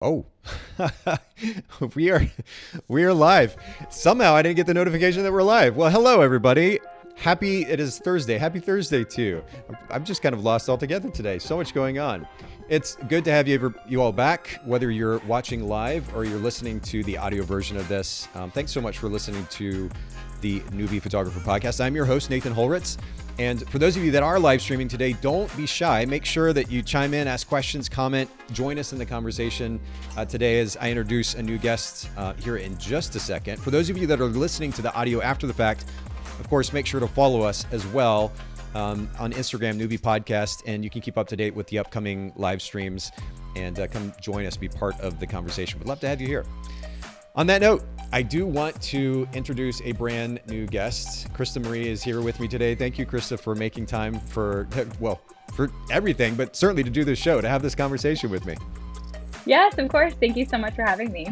Oh, we are we are live. Somehow I didn't get the notification that we're live. Well, hello everybody. It is Thursday. Happy Thursday to you. I'm just kind of lost altogether today. So much going on. It's good to have you all back, whether you're watching live or you're listening to the audio version of this. Thanks so much for listening to the Newbie Photographer Podcast. I'm your host, Nathan Holritz. And for those of you that are live streaming today, don't be shy. Make sure that you chime in, ask questions, comment, join us in the conversation today as I introduce a new guest here in just a second. For those of you that are listening to the audio after the fact, of course, make sure to follow us as well on Instagram, Newbie Podcast, and you can keep up to date with the upcoming live streams and come join us, be part of the conversation. We'd love to have you here. On that note, I do want to introduce a brand new guest. Krista Marie is here with me today. Thank you, Krista, for making time for everything, but certainly to do this show, to have this conversation with me. Yes, of course. Thank you so much for having me.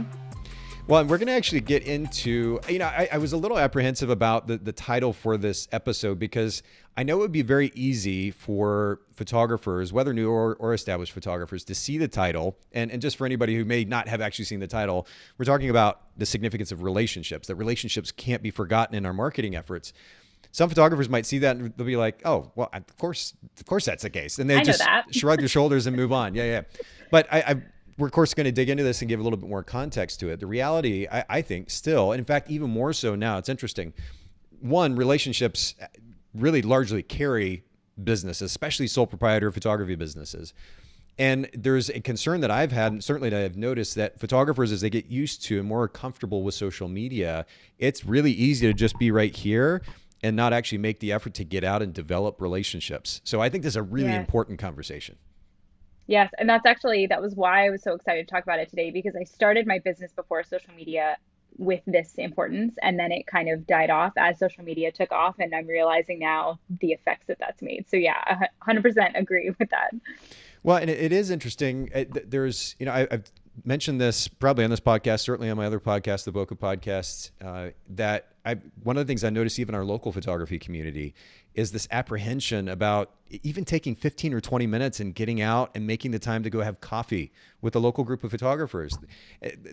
Well, we're going to actually get into, I was a little apprehensive about the title for this episode because I know it would be very easy for photographers, whether new or established photographers, to see the title. And just for anybody who may not have actually seen the title, we're talking about the significance of relationships, that relationships can't be forgotten in our marketing efforts. Some photographers might see that and they'll be like, oh, well, of course that's the case. And they just shrug their shoulders and move on. Yeah. But we're, of course, going to dig into this and give a little bit more context to it. The reality, I think, still, and in fact, even more so now, it's interesting. One, relationships really largely carry businesses, especially sole proprietor photography businesses. And there's a concern that I've had, and certainly that I've noticed, that photographers, as they get used to and more comfortable with social media, it's really easy to just be right here and not actually make the effort to get out and develop relationships. So I think this is a really important conversation. Yes. And that was why I was so excited to talk about it today, because I started my business before social media with this importance. And then it kind of died off as social media took off. And I'm realizing now the effects that that's made. So yeah, 100% agree with that. Well, and it is interesting. There's, I've mentioned this probably on this podcast, certainly on my other podcast, the Boca podcast, that one of the things I noticed even in our local photography community is this apprehension about even taking 15 or 20 minutes and getting out and making the time to go have coffee with a local group of photographers,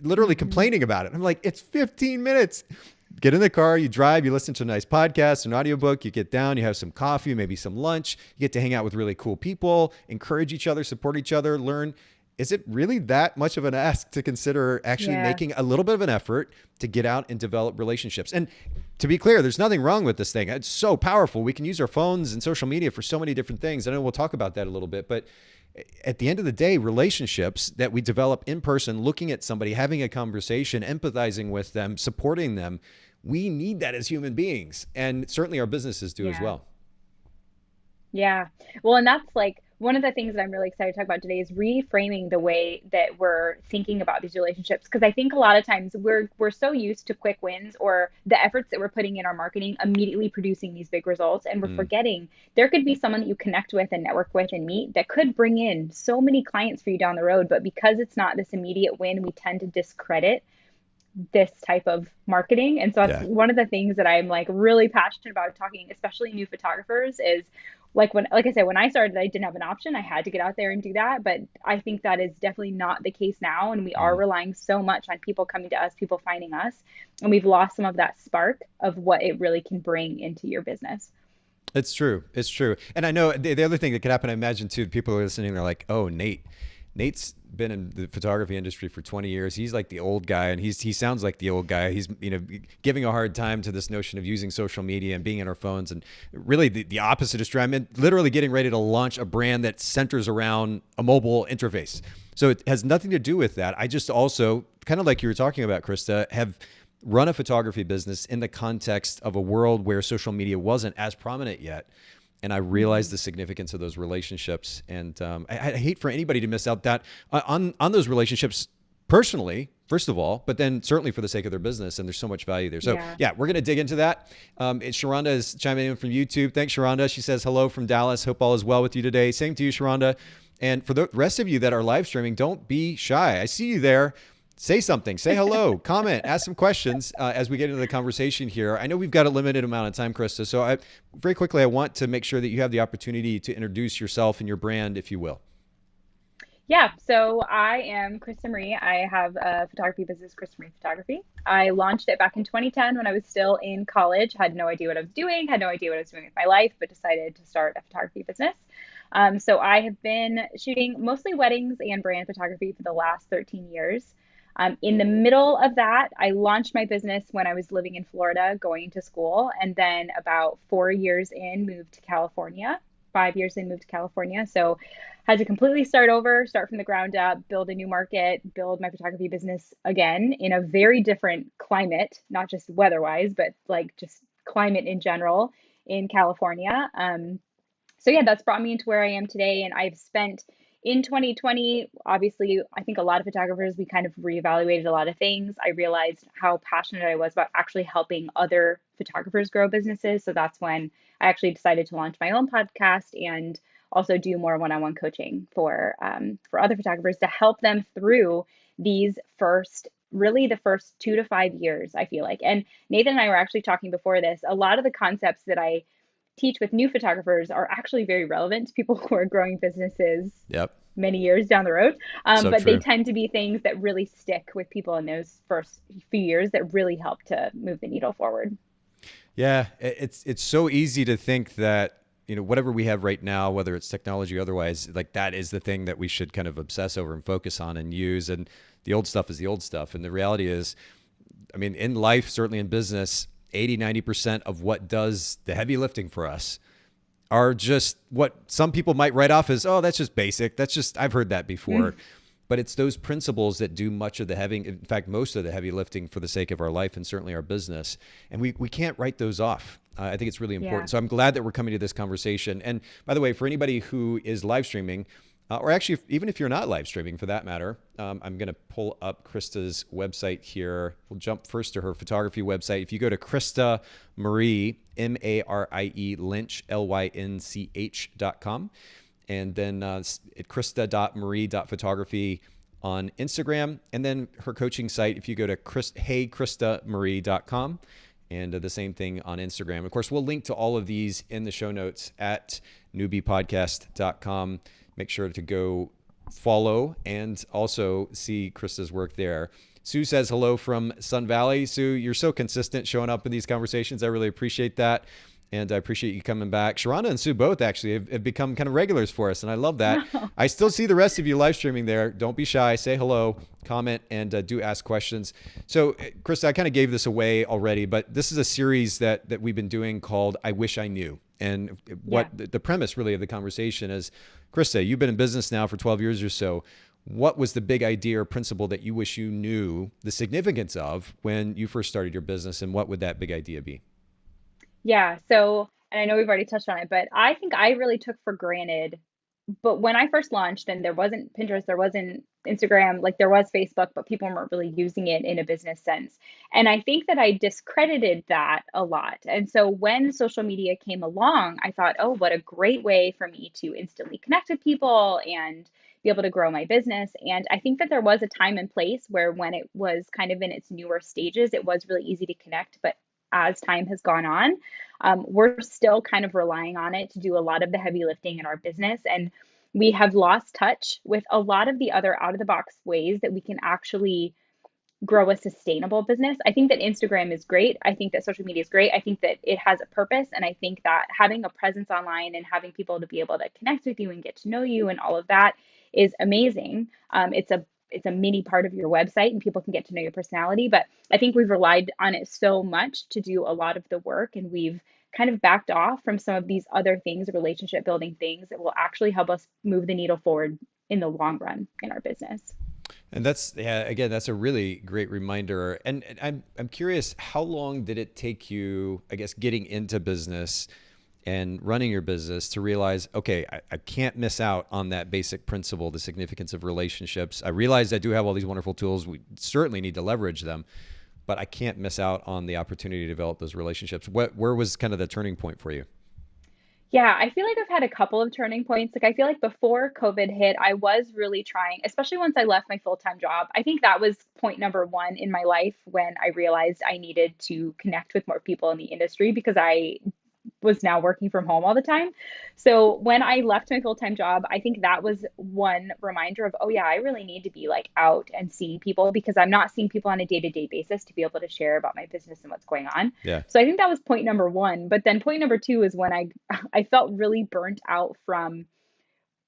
literally complaining about it. I'm like, it's 15 minutes. Get in the car, you drive, you listen to a nice podcast, an audiobook, you get down, you have some coffee, maybe some lunch, you get to hang out with really cool people, encourage each other, support each other, learn. Is it really that much of an ask to consider actually making a little bit of an effort to get out and develop relationships? And to be clear, there's nothing wrong with this thing. It's so powerful. We can use our phones and social media for so many different things. I know we'll talk about that a little bit, but at the end of the day, relationships that we develop in person, looking at somebody, having a conversation, empathizing with them, supporting them, we need that as human beings. And certainly our businesses do as well. Yeah. Well, and that's like one of the things that I'm really excited to talk about today is reframing the way that we're thinking about these relationships. Because I think a lot of times we're so used to quick wins or the efforts that we're putting in our marketing immediately producing these big results. And we're forgetting there could be someone that you connect with and network with and meet that could bring in so many clients for you down the road. But because it's not this immediate win, we tend to discredit this type of marketing. And so that's one of the things that I'm like really passionate about talking, especially new photographers, is like I said, when I started, I didn't have an option. I had to get out there and do that. But I think that is definitely not the case now. And we are relying so much on people coming to us, people finding us. And we've lost some of that spark of what it really can bring into your business. It's true. It's true. And I know the other thing that could happen, I imagine too, people are listening, they're like, oh, Nate's been in the photography industry for 20 years. He's like the old guy, and he sounds like the old guy. He's giving a hard time to this notion of using social media and being in our phones. And really the opposite is true. I mean, literally getting ready to launch a brand that centers around a mobile interface. So it has nothing to do with that. I just also, kind of like you were talking about, Krista, have run a photography business in the context of a world where social media wasn't as prominent yet. And I realized the significance of those relationships. And I hate for anybody to miss out that on those relationships personally, first of all, but then certainly for the sake of their business. And there's so much value there. So yeah, we're going to dig into that. Sharonda is chiming in from YouTube. Thanks, Sharonda. She says, hello from Dallas. Hope all is well with you today. Same to you, Sharonda. And for the rest of you that are live streaming, don't be shy. I see you there. Say something, say hello, comment, ask some questions as we get into the conversation here. I know we've got a limited amount of time, Krista. So very quickly, I want to make sure that you have the opportunity to introduce yourself and your brand, if you will. Yeah, so I am Krista Marie. I have a photography business, Krista Marie Photography. I launched it back in 2010 when I was still in college, had no idea what I was doing, had no idea what I was doing with my life, but decided to start a photography business. So I have been shooting mostly weddings and brand photography for the last 13 years. In the middle of that, I launched my business when I was living in Florida, going to school, and then about 4 years in, moved to California. 5 years in, moved to California. So had to completely start over, start from the ground up, build a new market, build my photography business again in a very different climate, not just weather-wise, but like just climate in general in California. So yeah, that's brought me into where I am today. And I've spent in 2020, obviously, I think a lot of photographers, we kind of reevaluated a lot of things. I realized how passionate I was about actually helping other photographers grow businesses. So that's when I actually decided to launch my own podcast and also do more one-on-one coaching for other photographers to help them through these really the first 2 to 5 years, I feel like. And Nathan and I were actually talking before this. A lot of the concepts that I teach with new photographers are actually very relevant to people who are growing businesses Yep. many years down the road. So But they true. tend to be things that really stick with people in those first few years that really help to move the needle forward. Yeah, it's so easy to think that whatever we have right now, whether it's technology or otherwise, like that is the thing that we should kind of obsess over and focus on and use, and the old stuff is the old stuff. And the reality is, I mean, in life, certainly in business, 80-90% of what does the heavy lifting for us are just what some people might write off as, oh, that's just basic. That's just, I've heard that before. Mm, But it's those principles that do much of the heavy, in fact, most of the heavy lifting for the sake of our life and certainly our business. And we can't write those off. I think it's really yeah. important. So I'm glad that we're coming to this conversation. And by the way, for anybody who is live streaming, or actually, even if you're not live streaming for that matter, I'm going to pull up Krista's website here. We'll jump first to her photography website. If you go to Krista Marie, Marie Lynch, Lynch.com, and then at krista.marie.photography on Instagram. And then her coaching site, if you go to heykristaMarie.com, and the same thing on Instagram. Of course, we'll link to all of these in the show notes at newbiepodcast.com. Make sure to go follow and also see Krista's work there. Sue says hello from Sun Valley. Sue, you're so consistent showing up in these conversations. I really appreciate that. And I appreciate you coming back. Sharonda and Sue both actually have become kind of regulars for us, and I love that. I still see the rest of you live streaming there. Don't be shy. Say hello, comment, and do ask questions. So, Krista, I kind of gave this away already, but this is a series that we've been doing called I Wish I Knew. And what Yeah. the premise really of the conversation is, Krista, you've been in business now for 12 years or so. What was the big idea or principle that you wish you knew the significance of when you first started your business, and what would that big idea be? Yeah. So, and I know we've already touched on it, but I think I really took for granted. But when I first launched, and there wasn't Pinterest, there wasn't Instagram, like there was Facebook, but people weren't really using it in a business sense. And I think that I discredited that a lot. And so when social media came along, I thought, oh, what a great way for me to instantly connect with people and be able to grow my business. And I think that there was a time and place where when it was kind of in its newer stages, it was really easy to connect. But as time has gone on, we're still kind of relying on it to do a lot of the heavy lifting in our business. And we have lost touch with a lot of the other out of the box ways that we can actually grow a sustainable business. I think that Instagram is great. I think that social media is great. I think that it has a purpose. And I think that having a presence online and having people to be able to connect with you and get to know you and all of that is amazing. It's a mini part of your website and people can get to know your personality. But I think we've relied on it so much to do a lot of the work, and we've kind of backed off from some of these other things, relationship building things that will actually help us move the needle forward in the long run in our business. And that's, yeah, again, that's a really great reminder. And I'm curious, how long did it take you, I guess, getting into business and running your business to realize, okay, I can't miss out on that basic principle, the significance of relationships. I realize I do have all these wonderful tools. We certainly need to leverage them, but I can't miss out on the opportunity to develop those relationships. Where was kind of the turning point for you? Yeah, I feel like I've had a couple of turning points. Like, I feel like before COVID hit, I was really trying, especially once I left my full-time job. I think that was point number one in my life when I realized I needed to connect with more people in the industry because I was now working from home all the time. So when I left my full-time job, I think that was one reminder of, oh yeah, I really need to be like out and seeing people because I'm not seeing people on a day-to-day basis to be able to share about my business and what's going on. Yeah. So I think that was point number one. But then point number two is when I felt really burnt out from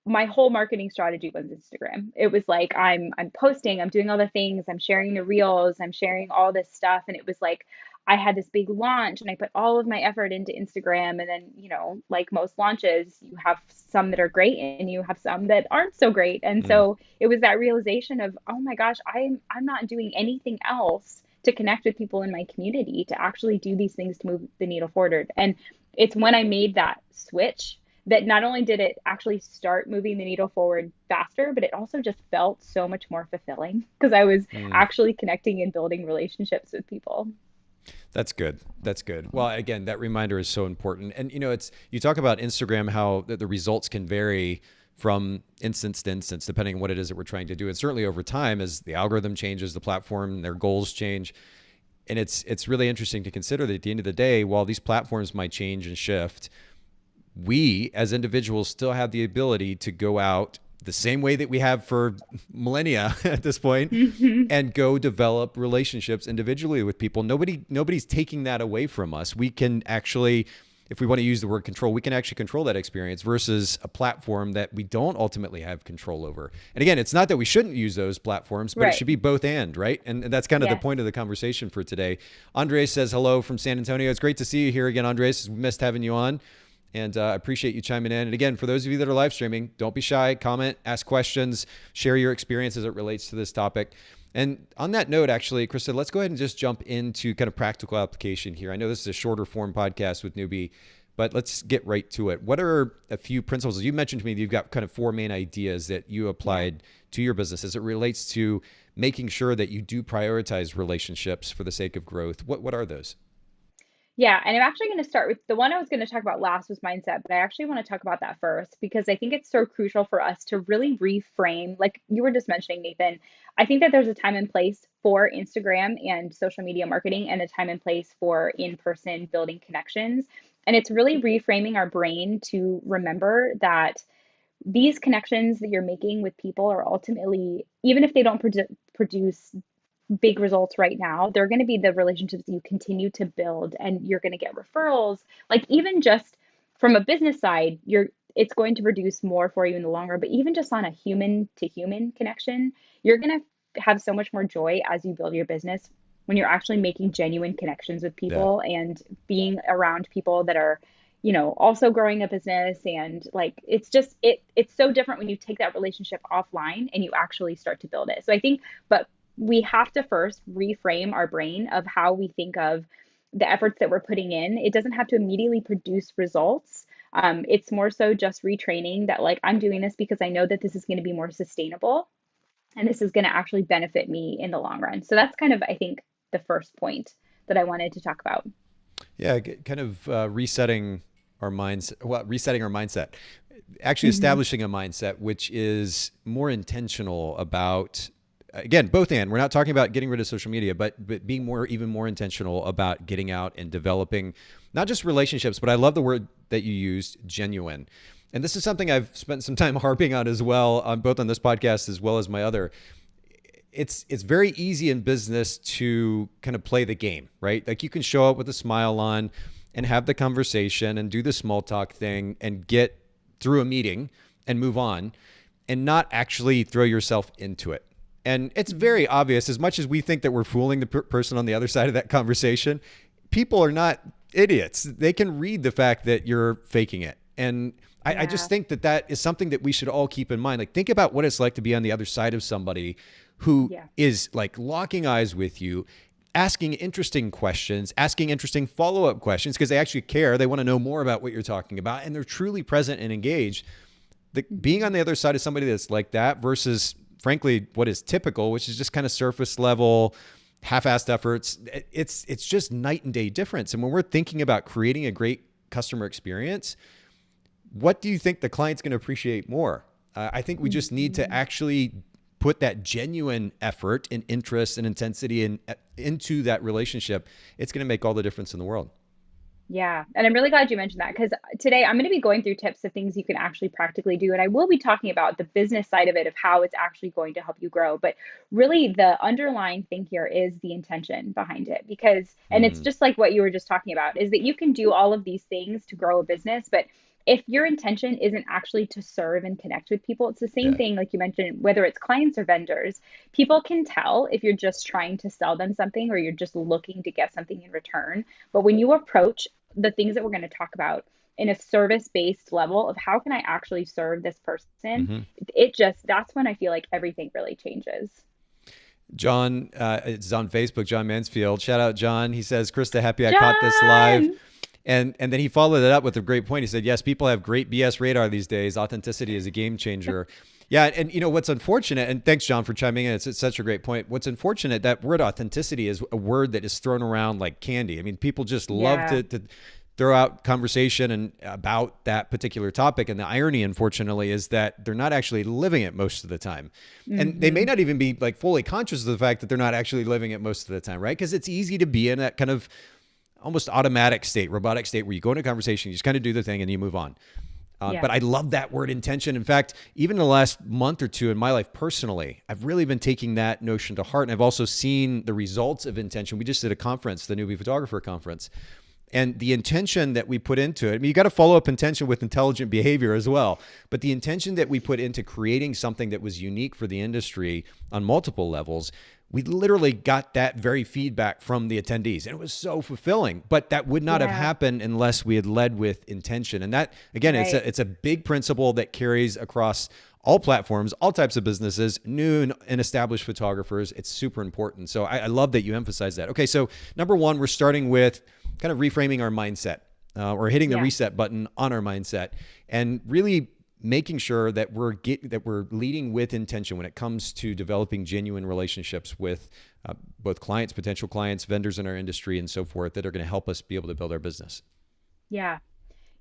my whole marketing strategy was Instagram. It was like I'm posting, I'm doing all the things, I'm sharing the reels, I'm sharing all this stuff, and it was like I had this big launch and I put all of my effort into Instagram, and then, like most launches, you have some that are great and you have some that aren't so great. And Mm. so it was that realization of, oh my gosh, I'm not doing anything else to connect with people in my community to actually do these things to move the needle forward. And it's when I made that switch that not only did it actually start moving the needle forward faster, but it also just felt so much more fulfilling because I was Mm. actually connecting and building relationships with people. That's good. That's good. Well, again, that reminder is so important. And it's you talk about Instagram, how the results can vary from instance to instance, depending on what it is that we're trying to do. And certainly over time, as the algorithm changes, the platform, their goals change. And it's really interesting to consider that at the end of the day, while these platforms might change and shift, we as individuals still have the ability to go out the same way that we have for millennia at this point Hmm. and go develop relationships individually with people. Nobody's taking that away from us. We can actually, if we want to use the word control, we can actually control that experience versus a platform that we don't ultimately have control over. And again, it's not that we shouldn't use those platforms, but it Right. should be both and, right? And that's kind of the Yes. point of the conversation for today. Andres says hello from San Antonio. It's great to see you here again, Andres. We missed having you on. And I appreciate you chiming in. And again, for those of you that are live streaming, don't be shy, comment, ask questions, share your experience as it relates to this topic. And on that note, actually, Krista, let's go ahead and just jump into kind of practical application here. I know this is a shorter form podcast with Newbie, but let's get right to it. What are a few principles? You mentioned to me that you've got kind of four main ideas that you applied to your business as it relates to making sure that you do prioritize relationships for the sake of growth. What are those? Yeah, and I'm actually going to start with the one I was going to talk about last was mindset, but I actually want to talk about that first because I think it's so crucial for us to really reframe, like you were just mentioning, Nathan. I think that there's a time and place for Instagram and social media marketing and a time and place for in-person building connections. And it's really reframing our brain to remember that these connections that you're making with people are ultimately, even if they don't produce big results right now, they're going to be the relationships you continue to build and you're going to get referrals. Like even just from a business side, it's going to produce more for you in the long run, but even just on a human to human connection, you're going to have so much more joy as you build your business when you're actually making genuine connections with Yeah. people and being around people that are also growing a business. And like it's so different when you take that relationship offline and you actually start to build it. So I think, but we have to first reframe our brain of how we think of the efforts that we're putting in. It doesn't have to immediately produce results. It's more so just retraining that, like, I'm doing this because I know that this is going to be more sustainable and this is going to actually benefit me in the long run. So that's kind of, I think, the first point that I wanted to talk about. Yeah, kind of resetting our minds. Well, resetting our mindset, actually Hmm. establishing a mindset which is more intentional about. Again, both and we're not talking about getting rid of social media, but being even more intentional about getting out and developing not just relationships, but I love the word that you used, genuine. And this is something I've spent some time harping on as well, on both on this podcast as well as my other. It's very easy in business to kind of play the game, right? Like you can show up with a smile on and have the conversation and do the small talk thing and get through a meeting and move on and not actually throw yourself into it. And it's very obvious, as much as we think that we're fooling the person on the other side of that conversation, people are not idiots. They can read the fact that you're faking it. And I just Yeah. think that that is something that we should all keep in mind. Like, think about what it's like to be on the other side of somebody who Yeah. is like locking eyes with you, asking interesting questions, asking interesting follow-up questions because they actually care. They want to know more about what you're talking about, and they're truly present and engaged. Being Hmm. on the other side of somebody that's like that versus, frankly, what is typical, which is just kind of surface level, half-assed efforts, it's just night and day difference. And when we're thinking about creating a great customer experience, what do you think the client's going to appreciate more? I think we just need to Hmm. actually put that genuine effort and interest and intensity into that relationship. It's going to make all the difference in the world. Yeah. And I'm really glad you mentioned that because today I'm going to be going through tips of things you can actually practically do. And I will be talking about the business side of it, of how it's actually going to help you grow. But really, the underlying thing here is the intention behind it. Because, and it's Mm, just like what you were just talking about, is that you can do all of these things to grow a business. But if your intention isn't actually to serve and connect with people, it's the same yeah. thing, like you mentioned, whether it's clients or vendors. People can tell if you're just trying to sell them something or you're just looking to get something in return. But when you approach the things that we're going to talk about in a service based level of how can I actually serve this person, hmm it just, that's when I feel like everything really changes. John, it's on Facebook, John Mansfield. Shout out, John. He says, Krista, happy I caught this live. John! And then he followed it up with a great point. He said, yes, people have great BS radar these days. Authenticity is a game changer. Yeah, and you know what's unfortunate, and thanks, John, for chiming in. It's such a great point. What's unfortunate, that word authenticity is a word that is thrown around like candy. I mean, people just love Yeah, to throw out conversation and about that particular topic. And the irony, unfortunately, is that they're not actually living it most of the time. And they may hmm, not even be like fully conscious of the fact that they're not actually living it most of the time, right? Because it's easy to be in that kind of almost automatic state, robotic state, where you go into a conversation, you just kind of do the thing and you move on. yeah, But I love that word intention. In fact, even in the last month or two in my life personally, I've really been taking that notion to heart. And I've also seen the results of intention. We just did a conference, the Newbie Photographer Conference. And the intention that we put into it, I mean, you got to follow up intention with intelligent behavior as well. But the intention that we put into creating something that was unique for the industry on multiple levels, we literally got that very feedback from the attendees. And it was so fulfilling. But that would not have yeah, happened unless we had led with intention. And that, again, right. it's a big principle that carries across all platforms, all types of businesses, new and established photographers. It's super important. So I love that you emphasize that. Okay, so number one, we're starting with kind of reframing our mindset, or hitting the Yeah. reset button on our mindset, and really making sure that we're leading with intention when it comes to developing genuine relationships with both clients, potential clients, vendors in our industry, and so forth, that are going to help us be able to build our business. Yeah.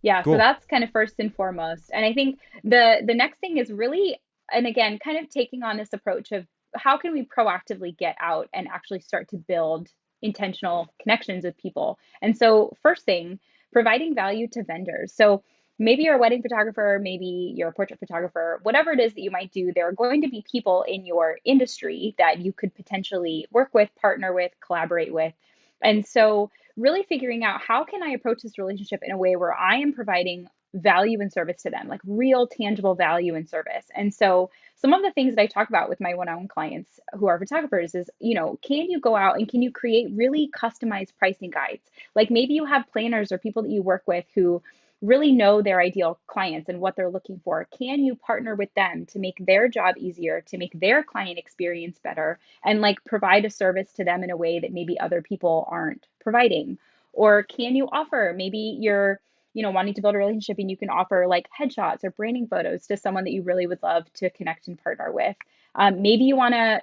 Yeah, so Cool. that's kind of first and foremost. And I think the next thing is really, and again, kind of taking on this approach of how can we proactively get out and actually start to build intentional connections with people. And so first thing, providing value to vendors. So maybe you're a wedding photographer, maybe you're a portrait photographer, whatever it is that you might do, there are going to be people in your industry that you could potentially work with, partner with, collaborate with. And so really figuring out how can I approach this relationship in a way where I am providing value and service to them, like real tangible value and service. And so some of the things that I talk about with my one-on-one clients who are photographers is, can you go out and can you create really customized pricing guides? Like maybe you have planners or people that you work with who really know their ideal clients and what they're looking for. Can you partner with them to make their job easier, to make their client experience better, and like provide a service to them in a way that maybe other people aren't providing? Or can you offer, maybe you're wanting to build a relationship and you can offer like headshots or branding photos to someone that you really would love to connect and partner with. Maybe you want to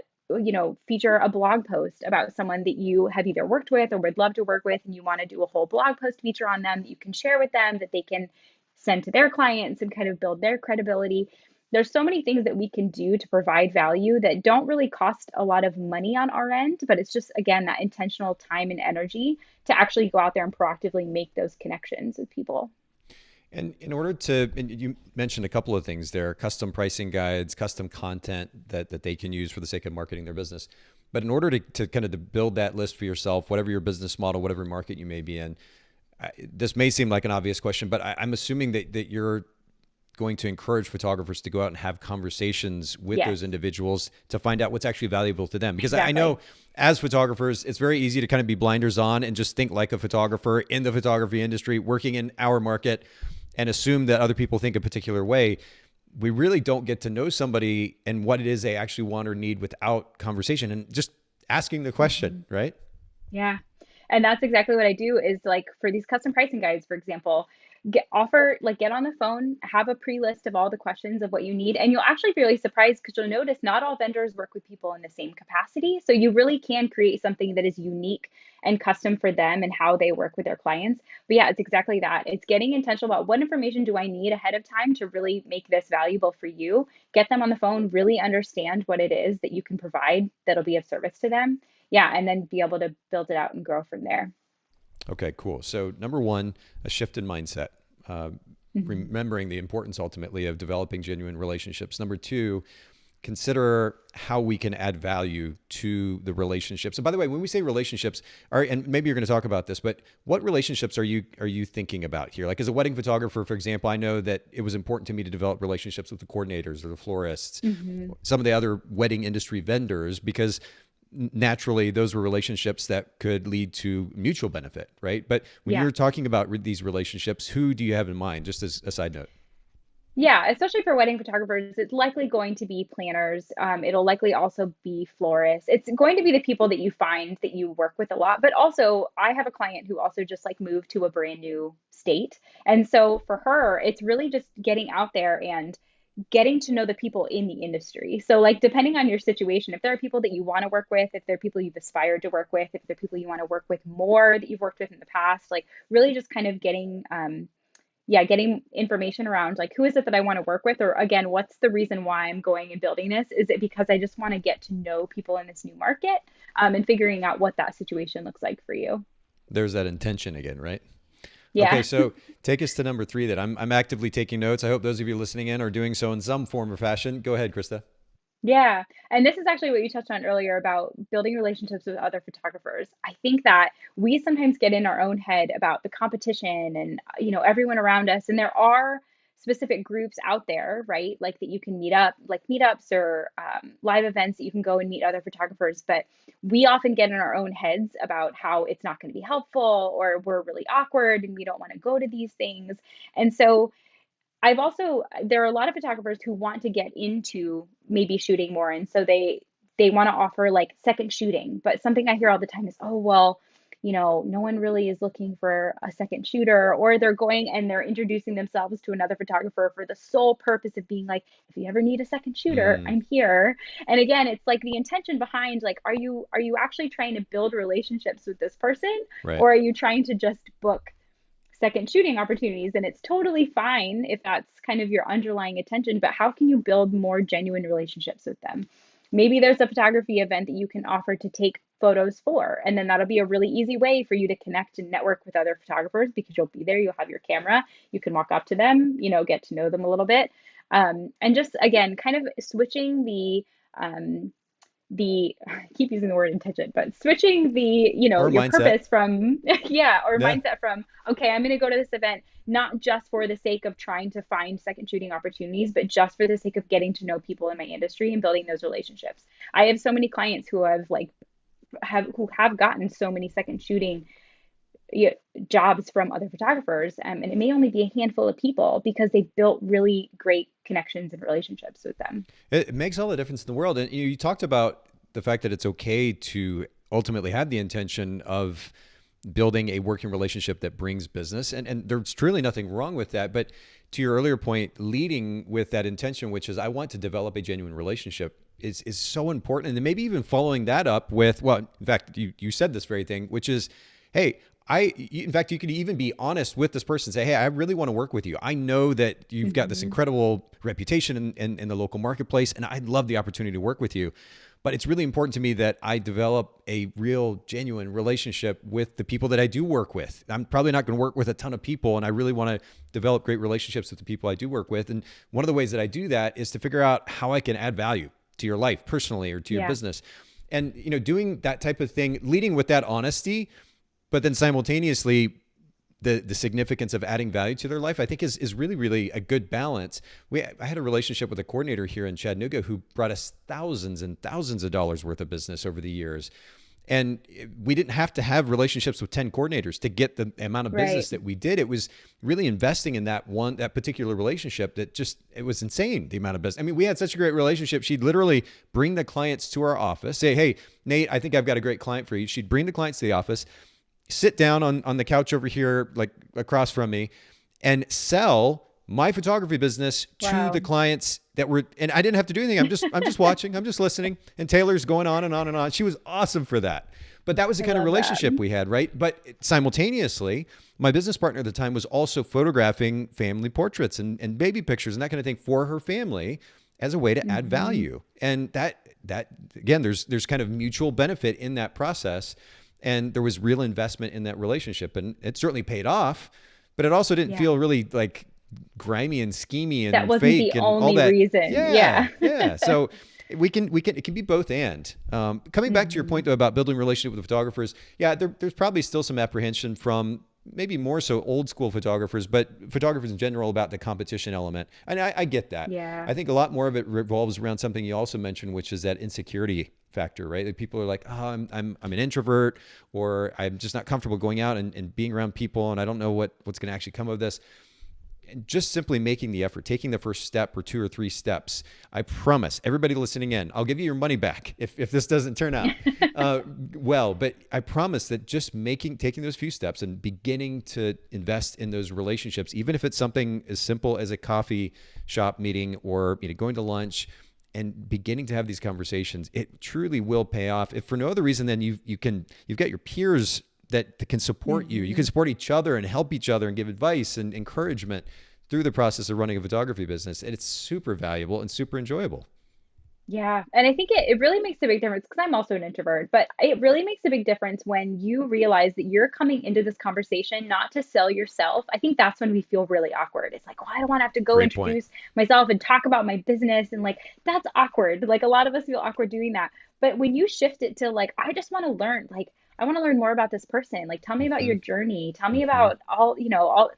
feature a blog post about someone that you have either worked with or would love to work with, and you want to do a whole blog post feature on them that you can share with them that they can send to their clients and kind of build their credibility. There's so many things that we can do to provide value that don't really cost a lot of money on our end, but it's just, again, that intentional time and energy to actually go out there and proactively make those connections with people. And in order to, and you mentioned a couple of things there, custom pricing guides, custom content that they can use for the sake of marketing their business. But in order to kind of to build that list for yourself, whatever your business model, whatever market you may be in, this may seem like an obvious question, but I'm assuming that you're going to encourage photographers to go out and have conversations with Yes, those individuals to find out what's actually valuable to them. Because I exactly. know as photographers, it's very easy to kind of be blinders on and just think like a photographer in the photography industry, working in our market, and assume that other people think a particular way. We really don't get to know somebody and what it is they actually want or need without conversation and just asking the question, Mhm. right? Yeah. And that's exactly what I do is like for these custom pricing guides, for example, get on the phone, have a pre-list of all the questions of what you need. And you'll actually be really surprised because you'll notice not all vendors work with people in the same capacity. So you really can create something that is unique and custom for them and how they work with their clients. But yeah, it's exactly that. It's getting intentional about what information do I need ahead of time to really make this valuable for you. Get them on the phone, really understand what it is that you can provide that'll be of service to them. Yeah, and then be able to build it out and grow from there. Okay, cool. So number one, a shift in mindset. Uh, Mhm. Remembering the importance ultimately of developing genuine relationships. Number two, consider how we can add value to the relationships. And by the way, when we say relationships, and maybe you're going to talk about this, but what relationships are you thinking about here? Like as a wedding photographer, for example, I know that it was important to me to develop relationships with the coordinators or the florists, Mhm. some of the other wedding industry vendors, because naturally those were relationships that could lead to mutual benefit, right? But when Yeah. you're talking about these relationships, who do you have in mind? Just as a side note. Yeah, especially for wedding photographers, it's likely going to be planners. It'll likely also be florists. It's going to be the people that you find that you work with a lot. But also, I have a client who also just like moved to a brand new state. And so for her, it's really just getting out there and getting to know the people in the industry. So, like, depending on your situation, if there are people that you want to work with, if there are people you've aspired to work with, if there are people you want to work with more that you've worked with in the past, like, really just kind of getting, yeah, getting information around like who is it that I want to work with, or again, what's the reason why I'm going and building this? Is it because I just want to get to know people in this new market, and figuring out what that situation looks like for you? There's that intention again, right? Okay, Yeah. so take us to number three. That I'm actively taking notes. I hope those of you listening in are doing so in some form or fashion. Go ahead, Krista. Yeah. And this is actually what you touched on earlier about building relationships with other photographers. I think that we sometimes get in our own head about the competition and, everyone around us. And there are specific groups out there, right? Like that you can meet up, like meetups or live events that you can go and meet other photographers. But we often get in our own heads about how it's not going to be helpful or we're really awkward and we don't want to go to these things. And so, there are a lot of photographers who want to get into maybe shooting more, and so they want to offer like second shooting. But something I hear all the time is, oh well, no one really is looking for a second shooter, or they're going and they're introducing themselves to another photographer for the sole purpose of being like, if you ever need a second shooter, Mm, I'm here. And again, it's like the intention behind like, are you actually trying to build relationships with this person, right. or are you trying to just book second shooting opportunities? And it's totally fine if that's kind of your underlying attention, but how can you build more genuine relationships with them? Maybe there's a photography event that you can offer to take photos for, and then that'll be a really easy way for you to connect and network with other photographers because you'll be there, you'll have your camera, you can walk up to them, get to know them a little bit. And just again, kind of switching um, I keep using the word intention, but switching Or your mindset. purpose from, yeah, or Yeah. mindset from, okay, I'm going to go to this event, not just for the sake of trying to find second shooting opportunities, but just for the sake of getting to know people in my industry and building those relationships. I have so many clients who have gotten so many second shooting jobs from other photographers, and it may only be a handful of people because they built really great connections and relationships with them. It makes all the difference in the world. And you talked about the fact that it's okay to ultimately have the intention of building a working relationship that brings business. And there's truly nothing wrong with that. But to your earlier point, leading with that intention, which is I want to develop a genuine relationship, is so important. And then maybe even following that up with, well, in fact, you said this very thing, which is, hey, in fact, you could even be honest with this person. Say, hey, I really want to work with you. I know that you've got this Hmm. incredible reputation in the local marketplace, and I'd love the opportunity to work with you. But it's really important to me that I develop a real, genuine relationship with the people that I do work with. I'm probably not going to work with a ton of people, and I really want to develop great relationships with the people I do work with. And one of the ways that I do that is to figure out how I can add value to your life personally or to your Yeah. business. And doing that type of thing, leading with that honesty, but then simultaneously the significance of adding value to their life, I think is really, really a good balance. I had a relationship with a coordinator here in Chattanooga who brought us thousands and thousands of dollars worth of business over the years. And we didn't have to have relationships with 10 coordinators to get the amount of Right. business that we did. It was really investing in that particular relationship it was insane, the amount of business. I mean, we had such a great relationship. She'd literally bring the clients to our office, say, hey, Nate, I think I've got a great client for you. She'd bring the clients to the office, sit down on the couch over here, like across from me, and sell my photography business to the Wow. clients that were, and I didn't have to do anything. I'm just watching, I'm just listening. And Taylor's going on and on and on. She was awesome for that. But that was the I kind of love that. relationship we had, right? But simultaneously, my business partner at the time was also photographing family portraits and baby pictures and that kind of thing for her family as a way to add Hmm. value. And that again, there's kind of mutual benefit in that process. and there was real investment in that relationship, and it certainly paid off, but it also didn't Yeah. feel really like grimy and schemy That and wasn't the fake and all only that. reason. Yeah, Yeah. yeah. So we can it can be both and. Coming back to your Hmm. point though about building relationship with photographers, yeah, there's probably still some apprehension from maybe more so old school photographers, but photographers in general about the competition element. And I get that. Yeah. I think a lot more of it revolves around something you also mentioned, which is that insecurity factor, right? Like people are like, oh, I'm an introvert, or I'm just not comfortable going out and being around people, and I don't know what's going to actually come of this. And just simply making the effort, taking the first step or two or three steps, I promise everybody listening in, I'll give you your money back if this doesn't turn out uh, well. But I promise that just taking those few steps and beginning to invest in those relationships, even if it's something as simple as a coffee shop meeting or going to lunch, and beginning to have these conversations, it truly will pay off. If for no other reason than you've got your peers that can support you. You can Hmm. support each other and help each other and give advice and encouragement through the process of running a photography business. And it's super valuable and super enjoyable. Yeah, and I think it really makes a big difference because I'm also an introvert, but it really makes a big difference when you realize that you're coming into this conversation not to sell yourself. I think that's when we feel really awkward. It's like, oh, I don't want to have to go Great point. introduce myself and talk about my business. And like, that's awkward. Like, a lot of us feel awkward doing that. But when you shift it to like, I just want to learn, like, I want to learn more about this person. Like, tell me about Mm-hmm. your journey. Tell me Mm-hmm. about all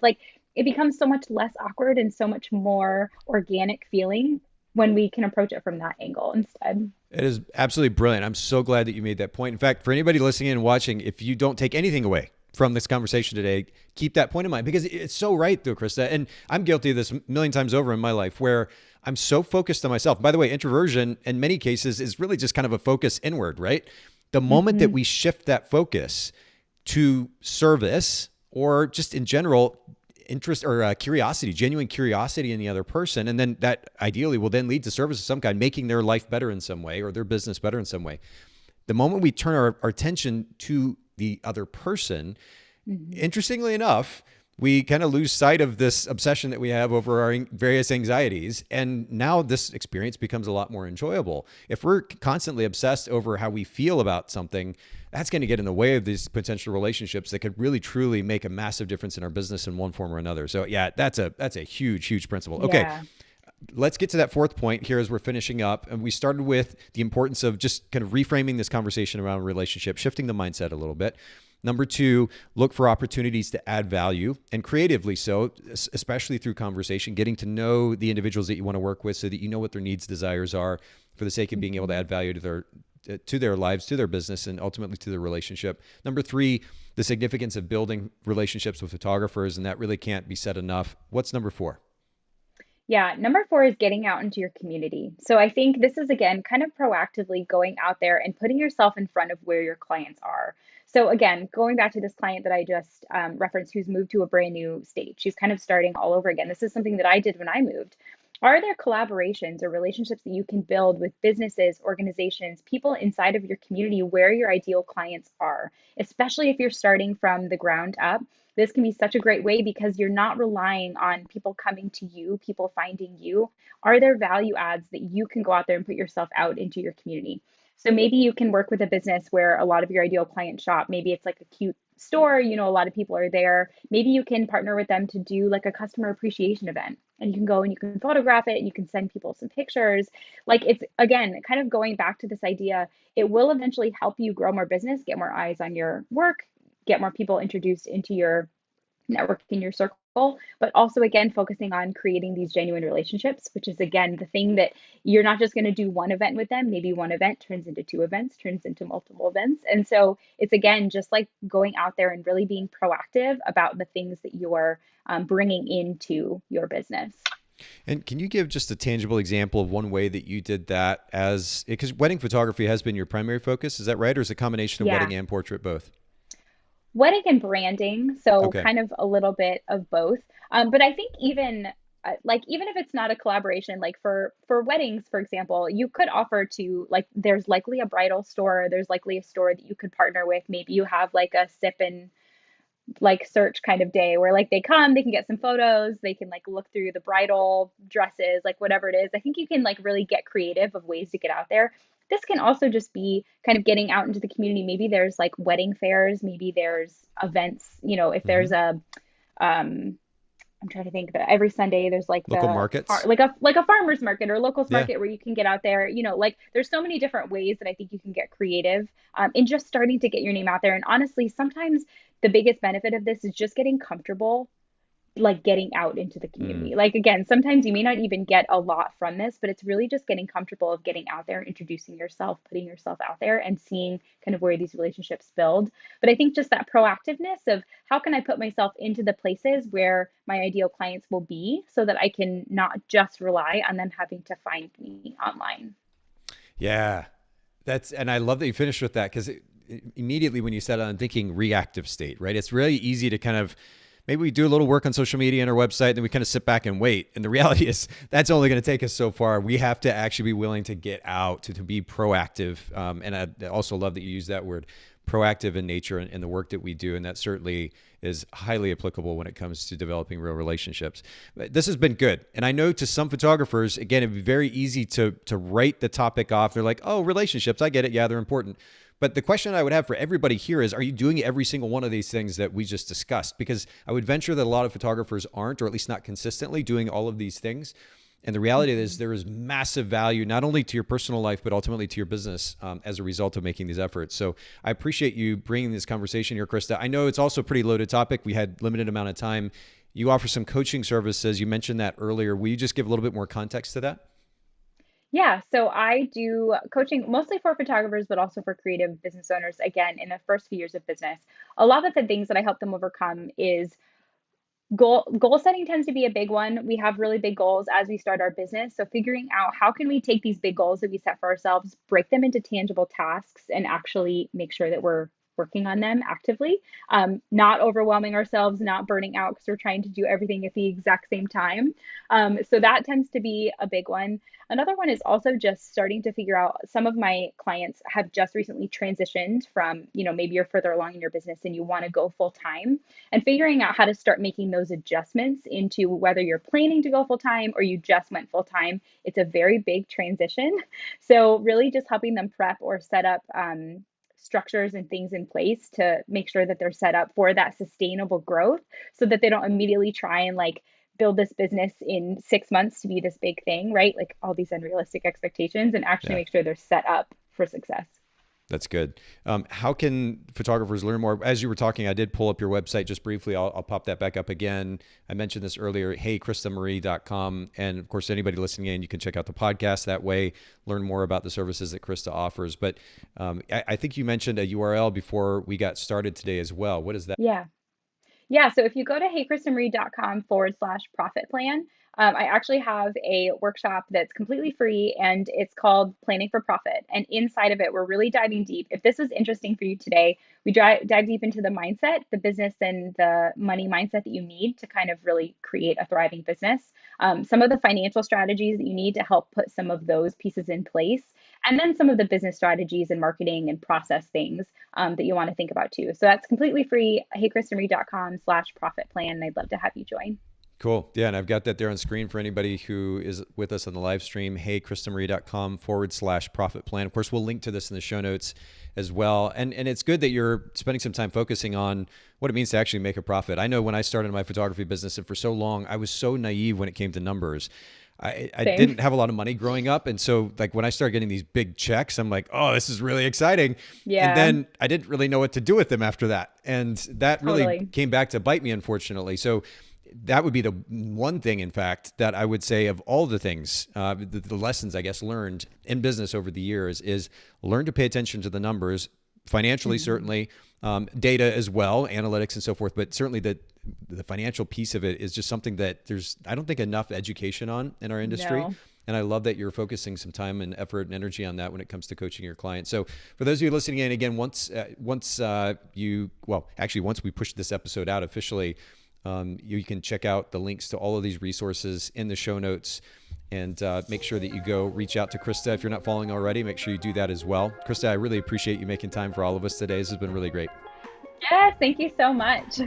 like, it becomes so much less awkward and so much more organic feeling when we can approach it from that angle instead. It is absolutely brilliant. I'm so glad that you made that point. In fact, for anybody listening and watching, if you don't take anything away from this conversation today, keep that point in mind because it's so right, though, Krista. And I'm guilty of this a million times over in my life where I'm so focused on myself. By the way, introversion in many cases is really just kind of a focus inward, right? The moment that Hmm. we shift that focus to service or just in general interest or curiosity, genuine curiosity in the other person, and then that ideally will then lead to service of some kind, making their life better in some way or their business better in some way. The moment we turn our attention to the other person, Hmm. interestingly enough, we kind of lose sight of this obsession that we have over our various anxieties. And now this experience becomes a lot more enjoyable. If we're constantly obsessed over how we feel about something, that's going to get in the way of these potential relationships that could really truly make a massive difference in our business in one form or another. So yeah, that's a huge principle. Okay, Yeah. let's get to that fourth point here as we're finishing up. And we started with the importance of just kind of reframing this conversation around relationship, shifting the mindset a little bit. Number two, look for opportunities to add value and creatively so, especially through conversation, getting to know the individuals that you want to work with so that you know what their needs, desires are for the sake of being able to Hmm. add value to their lives, to their business, and ultimately to their relationship. Number three, the significance of building relationships with photographers, and that really can't be said enough. What's number four? Yeah, number four is getting out into your community. So I think this is again kind of proactively going out there and putting yourself in front of where your clients are. So again, going back to this client that I just referenced, who's moved to a brand new state, she's kind of starting all over again. This is something that I did when I moved. Are there collaborations or relationships that you can build with businesses, organizations, people inside of your community where your ideal clients are, especially if you're starting from the ground up? This can be such a great way because you're not relying on people coming to you, people finding you. Are there value adds that you can go out there and put yourself out into your community? So maybe you can work with a business where a lot of your ideal clients shop. Maybe it's like a cute store, a lot of people are there. Maybe you can partner with them to do like a customer appreciation event. And you can go and you can photograph it and you can send people some pictures. Like it's again, kind of going back to this idea, it will eventually help you grow more business, get more eyes on your work, get more people introduced into your network in your circle, but also again focusing on creating these genuine relationships, which is again the thing that you're not just going to do one event with them. Maybe one event turns into two events, turns into multiple events. And so it's again just like going out there and really being proactive about the things that you're bringing into your business. And can you give just a tangible example of one way that you did that as because wedding photography has been your primary focus, is that right? Or is it a combination of Yeah. wedding and portrait both? Wedding and branding, so Okay. kind of a little bit of both. But I think even like even if it's not a collaboration, like for weddings, for example, you could offer to like there's likely a bridal store, there's likely a store that you could partner with. Maybe you have like a sip and like search kind of day where like they come, they can get some photos, they can like look through the bridal dresses, like whatever it is. I think you can like really get creative of ways to get out there. this can also just be kind of getting out into the community. Maybe there's like wedding fairs, maybe there's events, if there's Hmm. a um I'm trying to think that every Sunday there's like Local markets. like a farmers market or locals Yeah. market where you can get out there. Like there's so many different ways that I think you can get creative in just starting to get your name out there. And honestly, sometimes the biggest benefit of this is just getting comfortable, like getting out into the Mm. community. Like again, sometimes you may not even get a lot from this, but it's really just getting comfortable of getting out there, introducing yourself, putting yourself out there and seeing kind of where these relationships build. But I think just that proactiveness of how can I put myself into the places where my ideal clients will be so that I can not just rely on them having to find me online. Yeah. And I love that you finished with that because immediately when you said it, I'm thinking reactive state, right? It's really easy to kind of maybe we do a little work on social media and our website, then we kind of sit back and wait. And the reality is that's only going to take us so far. We have to actually be willing to get out, to be proactive. And I also love that you use that word, proactive in nature and the work that we do. And that certainly is highly applicable when it comes to developing real relationships. This has been good. And I know to some photographers, again, it'd be very easy to write the topic off. They're like, oh, relationships, I get it. Yeah, they're important. But the question I would have for everybody here is, are you doing every single one of these things that we just discussed? Because I would venture that a lot of photographers aren't, or at least not consistently doing all of these things. And the reality is Mhm. there is massive value, not only to your personal life, but ultimately to your business as a result of making these efforts. So I appreciate you bringing this conversation here, Krista. I know it's also a pretty loaded topic. We had limited amount of time. You offer some coaching services. You mentioned that earlier. Will you just give a little bit more context to that? Yeah, so I do coaching mostly for photographers, but also for creative business owners, again, in the first few years of business. A lot of the things that I help them overcome is goal setting tends to be a big one. We have really big goals as we start our business. So figuring out how can we take these big goals that we set for ourselves, break them into tangible tasks, and actually make sure that we're working on them actively, not overwhelming ourselves, not burning out because we're trying to do everything at the exact same time. So that tends to be a big one. Another one is also just starting to figure out, some of my clients have just recently transitioned from, maybe you're further along in your business and you want to go full time, and figuring out how to start making those adjustments into whether you're planning to go full time or you just went full time. It's a very big transition. So, really just helping them prep or set up structures and things in place to make sure that they're set up for that sustainable growth so that they don't immediately try and like build this business in 6 months to be this big thing, right? Like all these unrealistic expectations, and actually Yeah. make sure they're set up for success. That's good. How can photographers learn more? As you were talking, I did pull up your website just briefly. I'll pop that back up again. I mentioned this earlier, heykristammarie.com. And of course, anybody listening in, you can check out the podcast that way, learn more about the services that Krista offers. But I think you mentioned a URL before we got started today as well. What is that? Yeah. Yeah, so if you go to heykristamarie.com/profit plan, I actually have a workshop that's completely free and it's called Planning for Profit. And inside of it, we're really diving deep. If this was interesting for you today, we dive deep into the mindset, the business, and the money mindset that you need to kind of really create a thriving business. Some of the financial strategies that you need to help put some of those pieces in place. And then some of the business strategies and marketing and process things that you want to think about too. So that's completely free. heykristamarie.com/profit plan. And I'd love to have you join. Cool. Yeah. And I've got that there on screen for anybody who is with us on the live stream. Heykristammarie.com/profit plan. Of course, we'll link to this in the show notes as well. And it's good that you're spending some time focusing on what it means to actually make a profit. I know when I started my photography business, and for so long, I was so naive when it came to numbers. I Same. didn't have a lot of money growing up. And so like when I started getting these big checks, I'm like, oh, this is really exciting. And Yeah, then I didn't really know what to do with them after that. And that really totally. came back to bite me, unfortunately. So that would be the one thing, in fact, that I would say of all the things, the lessons I guess learned in business over the years is learn to pay attention to the numbers, financially, Mhm. certainly, data as well, analytics and so forth. But certainly the financial piece of it is just something that there's, I don't think, enough education on in our industry. No. And I love that you're focusing some time and effort and energy on that when it comes to coaching your clients. So for those of you listening in, again, once we push this episode out officially, you can check out the links to all of these resources in the show notes, and make sure that you go reach out to Krista. If you're not following already, make sure you do that as well. Krista, I really appreciate you making time for all of us today. This has been really great. Yes, thank you so much.